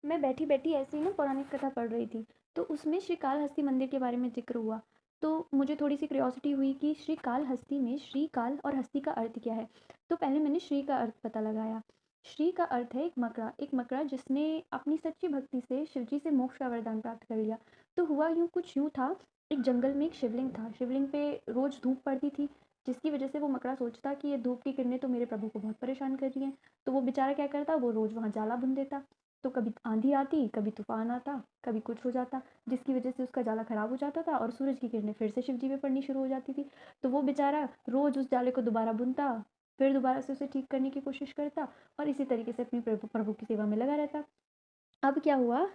मैं बैठी बैठी ऐसे ही ना पौराणिक कथा पढ़ रही थी, तो उसमें श्री कालहस्ती मंदिर के बारे में जिक्र हुआ। तो मुझे थोड़ी सी क्यूरियोसिटी हुई कि श्री कालहस्ती में श्री काल और हस्ती का अर्थ क्या है। तो पहले मैंने श्री का अर्थ पता लगाया। श्री का अर्थ है एक मकड़ा जिसने अपनी सच्ची भक्ति से शिवजी से मोक्ष का वरदान प्राप्त कर लिया। तो हुआ कुछ यूँ था। एक जंगल में एक शिवलिंग था, शिवलिंग पे रोज धूप पड़ती थी, जिसकी वजह से वो मकड़ा सोचता कि ये धूप की किरणें तो मेरे प्रभु को बहुत परेशान कर रही हैं। तो वो बेचारा क्या करता, वो रोज वहाँ जाला बुन देता। तो कभी आंधी आती, कभी तूफान आता, कभी कुछ हो जाता, जिसकी वजह से उसका जाला खराब हो जाता था और सूरज की किरणें फिर से शिव जी पे पड़नी शुरू हो जाती थी। तो वो बेचारा रोज उस जाले को दोबारा बुनता, फिर दोबारा से उसे ठीक करने की कोशिश करता और इसी तरीके से अपनी प्रभु प्रभु की सेवा में लगा रहता। अब क्या हुआ,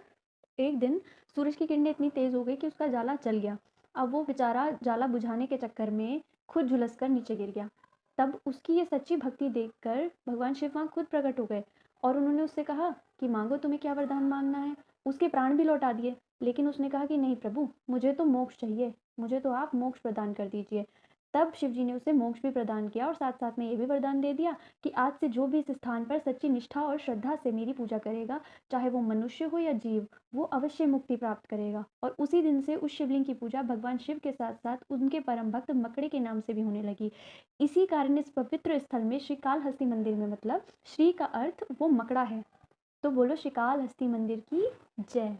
एक दिन सूरज की किरणें इतनी तेज हो गई कि उसका जाला जल गया। अब वो बेचारा जाला बुझाने के चक्कर में खुद झुलस कर नीचे गिर गया। तब उसकी ये सच्ची भक्ति देखकर भगवान शिव वहाँ खुद प्रकट हो गए और उन्होंने उससे कहा कि मांगो, तुम्हें क्या वरदान मांगना है। उसके प्राण भी लौटा दिए, लेकिन उसने कहा कि नहीं प्रभु, मुझे तो मोक्ष चाहिए, मुझे तो आप मोक्ष प्रदान कर दीजिए। तब शिव जी ने उसे मोक्ष भी प्रदान किया और साथ साथ में ये भी वरदान दे दिया कि आज से जो भी इस स्थान पर सच्ची निष्ठा और श्रद्धा से मेरी पूजा करेगा, चाहे वो मनुष्य हो या जीव, वो अवश्य मुक्ति प्राप्त करेगा। और उसी दिन से उस शिवलिंग की पूजा भगवान शिव के साथ साथ उनके परम भक्त मकड़े के नाम से भी होने लगी। इसी कारण इस पवित्र स्थल में श्री कालहस्ती मंदिर में, मतलब श्री का अर्थ वो मकड़ा है। तो बोलो श्री कालहस्ती मंदिर की जय।